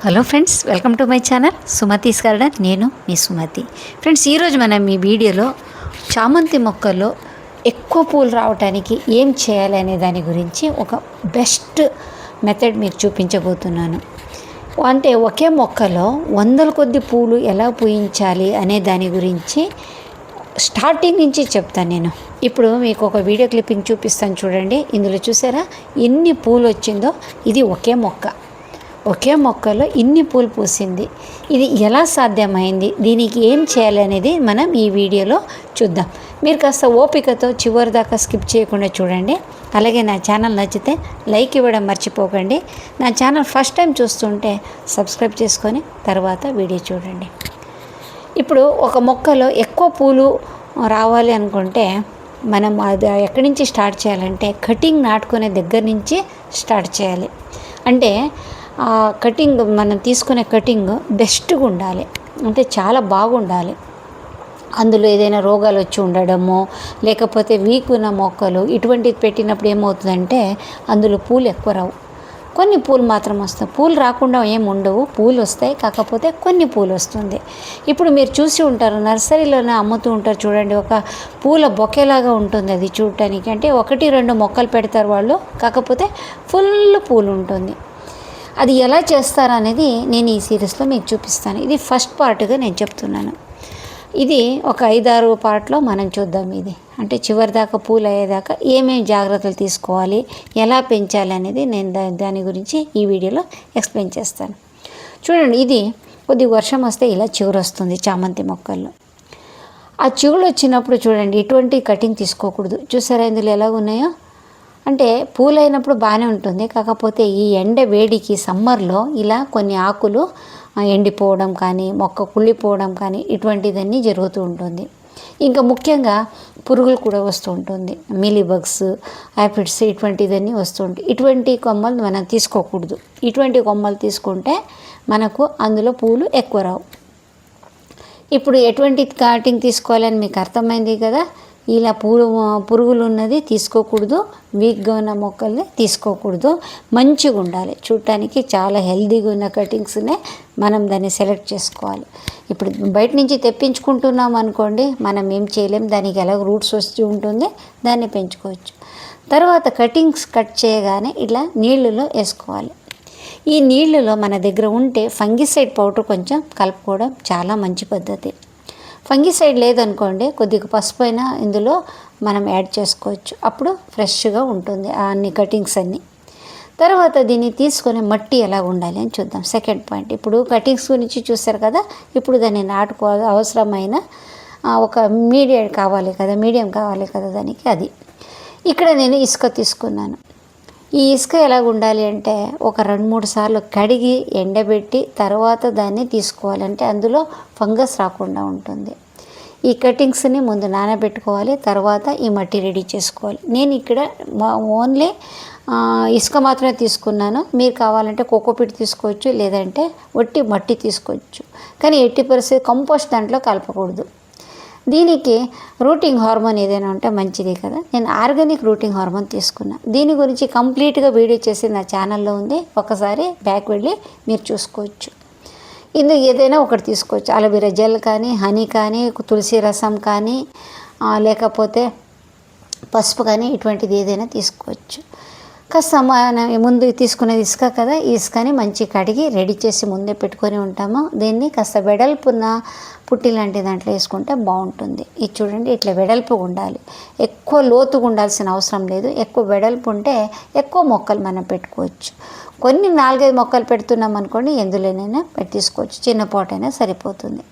Hello friends, welcome to my channel Sumathi's garden. నేను మీ Sumathi. Friends, ఈరోజు మనం ఈ వీడియోలో చామంతి మొక్కల్లో ఎక్కువ పూలు రావడానికి ఏం చేయాలి అనే దాని గురించి ఒక బెస్ట్ మెథడ్ మీకు చూపించబోతున్నాను. అంటే ఒకే మొక్కలో వందల కొద్ది పూలు ఎలా పూయించాలి అనే దాని గురించి స్టార్టింగ్ నుంచి చెప్తాను నేను. ఇప్పుడు మీకు ఒక వీడియో క్లిప్పింగ్ చూపిస్తాను చూడండి. ఇందులో చూసారా ఎన్ని పూలు వచ్చిందో. ఇది ఒకే మొక్కలో ఇన్ని పూలు పూసింది. ఇది ఎలా సాధ్యమైంది, దీనికి ఏం చేయాలి అనేది మనం ఈ వీడియోలో చూద్దాం. మీరు కాస్త ఓపికతో చివరి దాకా స్కిప్ చేయకుండా చూడండి. అలాగే నా ఛానల్ నచ్చితే లైక్ ఇవ్వడం మర్చిపోకండి. నా ఛానల్ ఫస్ట్ టైం చూస్తుంటే సబ్స్క్రైబ్ చేసుకొని తర్వాత వీడియో చూడండి. ఇప్పుడు ఒక మొక్కలో ఎక్కువ పూలు రావాలి అనుకుంటే మనం అది ఎక్కడి నుంచి స్టార్ట్ చేయాలంటే కటింగ్ నాటుకునే దగ్గర నుంచి స్టార్ట్ చేయాలి. అంటే కటింగ్ మనం తీసుకునే కటింగ్ బెస్ట్గా ఉండాలి, అంటే చాలా బాగుండాలి. అందులో ఏదైనా రోగాలు వచ్చి ఉండడము, లేకపోతే వీక్ ఉన్న మొక్కలు ఇటువంటిది పెట్టినప్పుడు ఏమవుతుందంటే అందులో పూలు ఎక్కువ రావు. కొన్ని పూలు మాత్రం వస్తాయి. పూలు రాకుండా ఏమి ఉండవు, పూలు వస్తాయి, కాకపోతే కొన్ని పూలు వస్తుంది. ఇప్పుడు మీరు చూసి ఉంటారు, నర్సరీలోనే అమ్ముతూ ఉంటారు చూడండి, ఒక పూల బొకేలాగా ఉంటుంది అది చూడటానికి. అంటే 1-2 మొక్కలు పెడతారు వాళ్ళు, కాకపోతే ఫుల్ పూలు ఉంటుంది. అది ఎలా చేస్తారనేది నేను ఈ సిరీస్లో మీకు చూపిస్తాను. ఇది ఫస్ట్ పార్ట్గా నేను చెప్తున్నాను. ఇది ఒక 5-6 పార్ట్లో మనం చూద్దాం. ఇది అంటే చివరి దాకా పూలు అయ్యేదాకా ఏమేమి జాగ్రత్తలు తీసుకోవాలి, ఎలా పెంచాలి అనేది నేను దాని గురించి ఈ వీడియోలో ఎక్స్ప్లెయిన్ చేస్తాను. చూడండి, ఇది కొద్ది వర్షం వస్తే ఇలా చిగురు వస్తుంది చామంతి మొక్కల్లో. ఆ చిగురు వచ్చినప్పుడు చూడండి, ఇటువంటి కటింగ్ తీసుకోకూడదు. చూసారా ఇందులో ఎలా ఉన్నాయో. అంటే పూలైనప్పుడు బాగానే ఉంటుంది, కాకపోతే ఈ ఎండ వేడికి సమ్మర్లో ఇలా కొన్ని ఆకులు ఎండిపోవడం కానీ, మొక్క కుళ్ళిపోవడం కానీ ఇటువంటిదన్నీ జరుగుతూ ఉంటుంది. ఇంకా ముఖ్యంగా పురుగులు కూడా వస్తూ ఉంటుంది, మీలీబగ్స్, యాపిడ్స్ ఇటువంటిదన్నీ వస్తూ ఉంటాయి. ఇటువంటి కొమ్మలు మనం తీసుకోకూడదు. ఇటువంటి కొమ్మలు తీసుకుంటే మనకు అందులో పూలు ఎక్కువ రావు. ఇప్పుడు ఎటువంటి కటింగ్ తీసుకోవాలని మీకు అర్థమైంది కదా. ఇలా పురుగులు ఉన్నది తీసుకోకూడదు, వీక్గా ఉన్న మొక్కల్ని తీసుకోకూడదు. మంచిగా ఉండాలి, చూడటానికి చాలా హెల్తీగా ఉన్న కటింగ్స్నే మనం దాన్ని సెలెక్ట్ చేసుకోవాలి. ఇప్పుడు బయట నుంచి తెప్పించుకుంటున్నాం అనుకోండి, మనం ఏం చేయలేం, దానికి ఎలా రూట్స్ వస్తూ ఉంటుంది, దాన్ని పెంచుకోవచ్చు. తర్వాత కటింగ్స్ కట్ చేయగానే ఇలా నీళ్ళలో వేసుకోవాలి. ఈ నీళ్ళలో మన దగ్గర ఉంటే ఫంగిసైడ్ పౌడర్ కొంచెం కలుపుకోవడం చాలా మంచి పద్ధతి. ఫంగిసైడ్ లేదనుకోండి, కొద్దిగా పసుపు అయినా ఇందులో మనం యాడ్ చేసుకోవచ్చు. అప్పుడు ఫ్రెష్గా ఉంటుంది అన్ని కటింగ్స్ అన్నీ. తర్వాత దీన్ని తీసుకొని మట్టి ఎలా ఉండాలి అని చూద్దాం. సెకండ్ పాయింట్, ఇప్పుడు కటింగ్స్ గురించి చూస్తారు కదా. ఇప్పుడు దాన్ని నాటుకోవాలి, అవసరమైన ఒక మీడియం కావాలి కదా దానికి. అది ఇక్కడ నేను ఇసుక తీసుకున్నాను. ఈ ఇసుక ఎలా ఉండాలి అంటే ఒక 2-3 సార్లు కడిగి ఎండబెట్టి తర్వాత దాన్ని తీసుకోవాలంటే అందులో ఫంగస్ రాకుండా ఉంటుంది. ఈ కటింగ్స్ని ముందు నానబెట్టుకోవాలి, తర్వాత ఈ మట్టి రెడీ చేసుకోవాలి. నేను ఇక్కడ ఓన్లీ ఇసుక మాత్రమే తీసుకున్నాను. మీరు కావాలంటే కోకోపీట్ తీసుకోవచ్చు, లేదంటే వట్టి మట్టి తీసుకోవచ్చు. కానీ 80% కంపోస్ట్ దాంట్లో కలపకూడదు. దీనికి రూటింగ్ హార్మోన్ ఏదైనా ఉంటే మంచిది కదా. నేను ఆర్గానిక్ రూటింగ్ హార్మోన్ తీసుకున్నా. దీని గురించి కంప్లీట్గా వీడియో చేసి నా ఛానల్లో ఉంది, ఒకసారి బ్యాక్ వెళ్ళి మీరు చూసుకోవచ్చు. ఇది ఏదైనా ఒకటి తీసుకోవచ్చు, అలోవెరా జెల్ కానీ, హనీ కానీ, తులసి రసం కానీ, లేకపోతే పసుపు కానీ, ఇటువంటిది ఏదైనా తీసుకోవచ్చు. కాస్త ముందు తీసుకునేది ఇసుక కదా, ఈ ఇసుకని మంచి కడిగి రెడీ చేసి ముందే పెట్టుకొని ఉంటాము. దీన్ని కాస్త వెడల్పున్న పుట్టి లాంటి దాంట్లో వేసుకుంటే బాగుంటుంది. ఇది చూడండి, ఇట్లా వెడల్పుగా ఉండాలి, ఎక్కువ లోతుగా ఉండాల్సిన అవసరం లేదు. ఎక్కువ వెడల్పు ఉంటే ఎక్కువ మొక్కలు మనం పెట్టుకోవచ్చు. కొన్ని 4-5 మొక్కలు పెడుతున్నాం అనుకోండి, ఎందులోనైనా తీసుకోవచ్చు, చిన్న పాట్ అయినా సరిపోతుంది.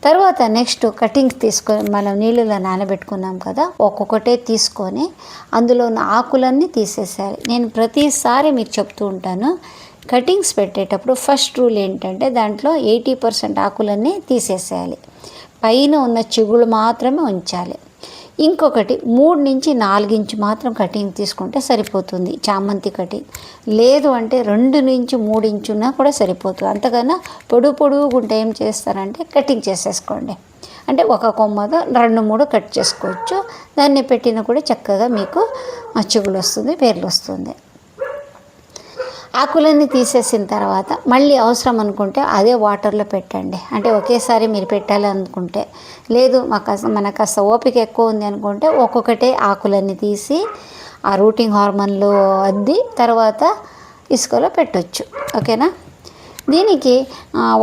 తర్వాత నెక్స్ట్ కటింగ్స్ తీసుకొని మనం నీళ్ళలో నానబెట్టుకున్నాం కదా, ఒక్కొక్కటే తీసుకొని అందులో ఉన్న ఆకులన్నీ తీసేసేయాలి. నేను ప్రతిసారి మీకు చెప్తూ ఉంటాను, కటింగ్స్ పెట్టేటప్పుడు ఫస్ట్ రూల్ ఏంటంటే దాంట్లో 80% ఆకులన్నీ తీసేసేయాలి, పైన ఉన్న చిగుళ్ళు మాత్రమే ఉంచాలి. ఇంకొకటి 3 నుంచి 4 ఇంచు మాత్రం కటింగ్ తీసుకుంటే సరిపోతుంది చామంతి కటింగ్. లేదు అంటే 2 నుంచి 3 ఇంచున్నా కూడా సరిపోతుంది. అంతకన్నా పొడుగుంటే ఏం చేస్తారంటే కటింగ్ చేసేసుకోండి. అంటే ఒక కొమ్మతో 2-3 కట్ చేసుకోవచ్చు. దాన్ని పెట్టినా కూడా చక్కగా మీకు చిగులు వస్తుంది, వేర్లు వస్తుంది. ఆకులన్నీ తీసేసిన తర్వాత మళ్ళీ అవసరం అనుకుంటే అదే వాటర్లో పెట్టండి. అంటే ఒకేసారి మీరు పెట్టాలి అనుకుంటే, లేదు మనకు కాస్త ఓపిక ఎక్కువ ఉంది అనుకుంటే ఒక్కొక్కటే ఆకులన్నీ తీసి ఆ రూటింగ్ హార్మోన్లో అద్ది తర్వాత ఇసుకలో పెట్టొచ్చు. ఓకేనా. దీనికి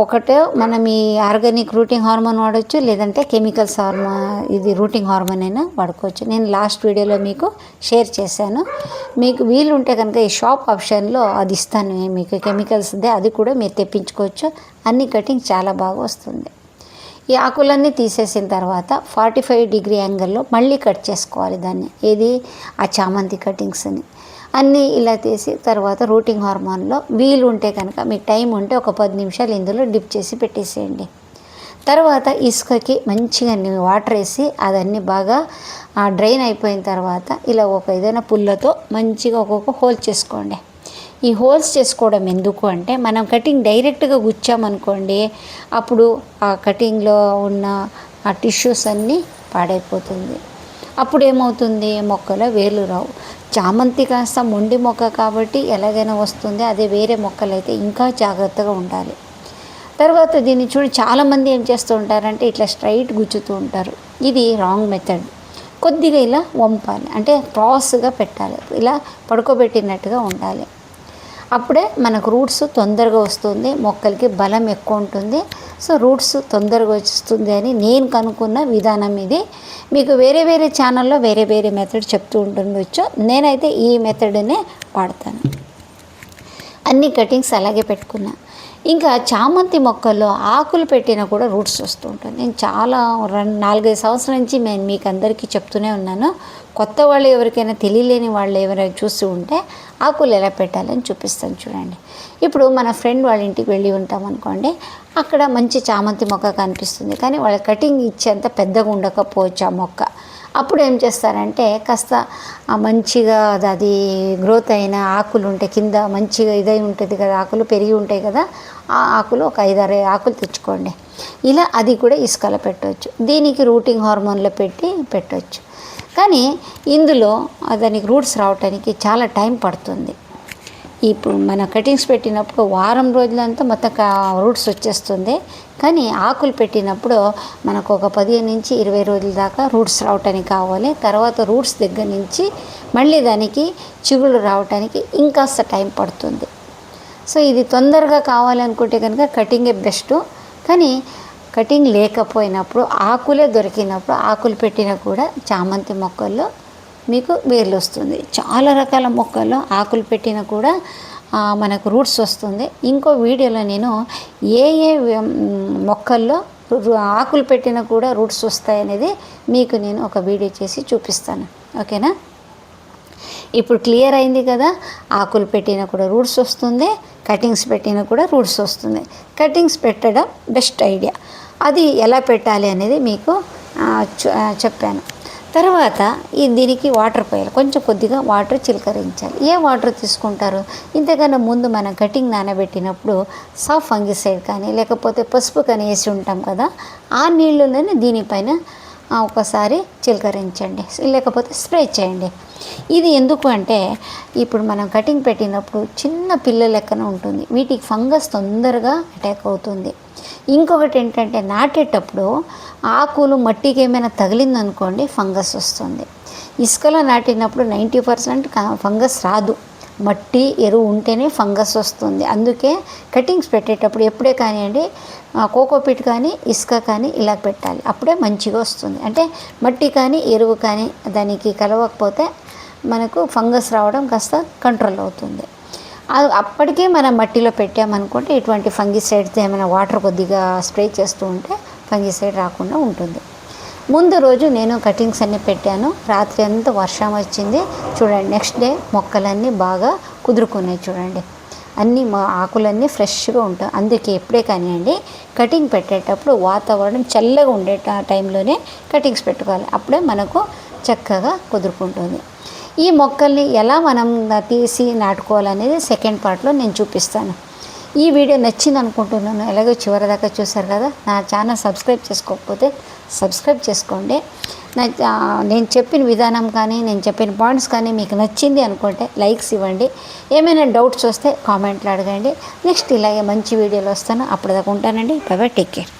ఒకటే మనం ఈ ఆర్గానిక్ రూటింగ్ హార్మోన్ వాడచ్చు, లేదంటే కెమికల్స్ ఇది రూటింగ్ హార్మోన్ అయినా వాడుకోవచ్చు. నేను లాస్ట్ వీడియోలో మీకు షేర్ చేశాను. మీకు వీలుంటే కనుక ఈ షాప్ ఆప్షన్లో అది ఇస్తాను మీకు, కెమికల్స్దే, అది కూడా మీరు తెప్పించుకోవచ్చు. అన్ని కటింగ్ చాలా బాగా వస్తుంది. ఈ ఆకులన్నీ తీసేసిన తర్వాత 45 డిగ్రీ యాంగిల్లో మళ్ళీ కట్ చేసుకోవాలి దాన్ని, ఏది ఆ చామంతి కటింగ్స్ని అన్నీ ఇలా తీసి తర్వాత రూటింగ్ హార్మోన్లో వీలు ఉంటే కనుక మీకు టైం ఉంటే ఒక 10 నిమిషాలు ఇందులో డిప్ చేసి పెట్టేసేయండి. తర్వాత ఇసుకకి మంచిగా వాటర్ వేసి అదన్నీ బాగా డ్రైన్ అయిపోయిన తర్వాత ఇలా ఒక ఏదైనా పుల్లతో మంచిగా ఒక్కొక్క హోల్ చేసుకోండి. ఈ హోల్స్ చేసుకోవడం ఎందుకు అంటే, మనం కటింగ్ డైరెక్ట్గా గుచ్చామనుకోండి, అప్పుడు ఆ కటింగ్లో ఉన్న ఆ టిష్యూస్ అన్నీ పాడైపోతుంది. అప్పుడు ఏమవుతుంది, మొక్కలో వేర్లు రావు. చామంతి కాస్త మొండి మొక్క కాబట్టి ఎలాగైనా వస్తుంది. అదే వేరే మొక్కలైతే ఇంకా జాగ్రత్తగా ఉండాలి. తర్వాత దీన్ని చూడి చాలామంది ఏం చేస్తూ ఉంటారంటే ఇట్లా స్ట్రైట్ గుచ్చుతూ ఉంటారు. ఇది రాంగ్ మెథడ్. కొద్దిగా ఇలా వంపాలి, అంటే క్రాస్గా పెట్టాలి, ఇలా పడుకోబెట్టినట్టుగా ఉండాలి. అప్పుడే మనకు రూట్స్ తొందరగా వస్తుంది, మొక్కలకి బలం ఎక్కువ ఉంటుంది. సో రూట్స్ తొందరగా వస్తుంది అని నేను కనుక్కున్న విధానం ఇది. మీకు వేరే వేరే ఛానల్లో వేరే వేరే మెథడ్ చెప్తూ ఉండవచ్చు. నేనైతే ఈ మెథడ్నే వాడతాను. అన్ని కటింగ్స్ అలాగే పెట్టుకున్నా. ఇంకా చామంతి మొక్కల్లో ఆకులు పెట్టినా కూడా రూట్స్ వస్తూ ఉంటుంది. నేను చాలా 4-5 సంవత్సరాల నుంచి నేను మీకు అందరికీ చెప్తూనే ఉన్నాను. కొత్త వాళ్ళు ఎవరికైనా తెలియలేని వాళ్ళు ఎవరైనా చూస్తూ ఉంటే ఆకులు ఎలా పెట్టాలని చూపిస్తాను చూడండి. ఇప్పుడు మన ఫ్రెండ్ వాళ్ళ ఇంటికి వెళ్ళి ఉంటాం అనుకోండి, అక్కడ మంచి చామంతి మొక్క కనిపిస్తుంది, కానీ వాళ్ళ కటింగ్ ఇచ్చేంత పెద్దగా ఉండకపోవచ్చు ఆ మొక్క. అప్పుడు ఏం చేస్తారంటే కాస్త మంచిగా అది గ్రోత్ అయిన ఆకులు ఉంటాయి, కింద మంచిగా ఇదై ఉంటుంది కదా, ఆకులు పెరిగి ఉంటాయి కదా, ఆ ఆకులు ఒక 5-6 ఆకులు తెచ్చుకోండి. ఇలా అది కూడా ఇసుకలో పెట్టవచ్చు. దీనికి రూటింగ్ హార్మోన్లో పెట్టవచ్చు. కానీ ఇందులో దానికి రూట్స్ రావడానికి చాలా టైం పడుతుంది. ఇప్పుడు మన కటింగ్స్ పెట్టినప్పుడు వారం రోజులంతా మొత్తం రూట్స్ వచ్చేస్తుంది. కానీ ఆకులు పెట్టినప్పుడు మనకు ఒక 15 నుంచి 20 రోజుల దాకా రూట్స్ రావటానికి కావాలి. తర్వాత రూట్స్ దగ్గర నుంచి మళ్ళీ దానికి చిగుళ్ళు రావటానికి ఇంకాస్త టైం పడుతుంది. సో ఇది తొందరగా కావాలనుకుంటే కనుక కటింగే బెస్ట్. కానీ కటింగ్ లేకపోయినప్పుడు, ఆకులే దొరికినప్పుడు ఆకులు పెట్టినా కూడా చామంతి మొక్కల్లో మీకు వేర్లు వస్తుంది. చాలా రకాల మొక్కల్లో ఆకులు పెట్టినా కూడా మనకు రూట్స్ వస్తుంది. ఇంకో వీడియోలో నేను ఏ మొక్కల్లో ఆకులు పెట్టినా కూడా రూట్స్ వస్తాయనేది మీకు నేను ఒక వీడియో చేసి చూపిస్తాను. ఓకేనా. ఇప్పుడు క్లియర్ అయింది కదా, ఆకులు పెట్టినా కూడా రూట్స్ వస్తుంది, కటింగ్స్ పెట్టినా కూడా రూట్స్ వస్తుంది. కటింగ్స్ పెట్టడం బెస్ట్ ఐడియా. అది ఎలా పెట్టాలి అనేది మీకు చెప్పాను. తర్వాత దీనికి వాటర్ పోయాలి, కొంచెం కొద్దిగా వాటర్ చిలకరించాలి. ఏ వాటర్ తీసుకుంటారు, ఇంతకన్నా ముందు మనం కటింగ్ నానబెట్టినప్పుడు సాఫ్ ఫంగిసైడ్ కానీ లేకపోతే పసుపు కానీ వేసి ఉంటాం కదా, ఆ నీళ్ళలోనే దీనిపైన ఒకసారి చిలకరించండి, లేకపోతే స్ప్రే చేయండి. ఇది ఎందుకు అంటే, ఇప్పుడు మనం కటింగ్ పెట్టినప్పుడు చిన్న పిల్ల లెక్కన ఉంటుంది, వీటికి ఫంగస్ తొందరగా అటాక్ అవుతుంది. ఇంకొకటి ఏంటంటే, నాటేటప్పుడు ఆకులు మట్టికి ఏమైనా తగిలిందనుకోండి ఫంగస్ వస్తుంది. ఇసుకలో నాటినప్పుడు 90% ఫంగస్ రాదు, మట్టి ఎరువు ఉంటేనే ఫంగస్ వస్తుంది. అందుకే కటింగ్స్ పెట్టేటప్పుడు ఎప్పుడే కానివ్వండి కోకోపీట్ కానీ ఇసుక కానీ ఇలా పెట్టాలి, అప్పుడే మంచిగా వస్తుంది. అంటే మట్టి కానీ ఎరువు కానీ దానికి కలవకపోతే మనకు ఫంగస్ రావడం కాస్త కంట్రోల్ అవుతుంది. అప్పటికే మనం మట్టిలో పెట్టామనుకుంటే ఇటువంటి ఫంగిసైడ్స్ ఏమైనా వాటర్ కొద్దిగా స్ప్రే చేస్తూ ఉంటే ఫంగిసైడ్ రాకుండా ఉంటుంది. ముందు రోజు నేను కటింగ్స్ అన్నీ పెట్టాను, రాత్రి అంతా వర్షం వచ్చింది చూడండి. నెక్స్ట్ డే మొక్కలన్నీ బాగా కుదురుకున్నాయి చూడండి, అన్నీ ఆకులన్నీ ఫ్రెష్గా ఉంటాయి. అందుకే ఎప్పుడే కానివ్వండి కటింగ్ పెట్టేటప్పుడు వాతావరణం చల్లగా ఉండే టైంలోనే కటింగ్స్ పెట్టుకోవాలి, అప్పుడే మనకు చక్కగా కుదురుకుంటుంది. ఈ మొక్కల్ని ఎలా మనం తీసి నాటుకోవాలనేది సెకండ్ పార్ట్లో నేను చూపిస్తాను. ఈ వీడియో నచ్చింది అనుకుంటున్నాను. ఎలాగో చివరి దాకా చూశారు కదా. నా ఛానల్ సబ్స్క్రైబ్ చేసుకోకపోతే సబ్స్క్రైబ్ చేసుకోండి. నేను చెప్పిన విధానం కానీ నేను చెప్పిన పాయింట్స్ కానీ మీకు నచ్చింది అనుకుంటే లైక్స్ ఇవ్వండి. ఏమైనా డౌట్స్ వస్తే కామెంట్లు అడగండి. నెక్స్ట్ ఇలాగే మంచి వీడియోలు వస్తాను. అప్పటిదాకా ఉంటానండి. By by, take care.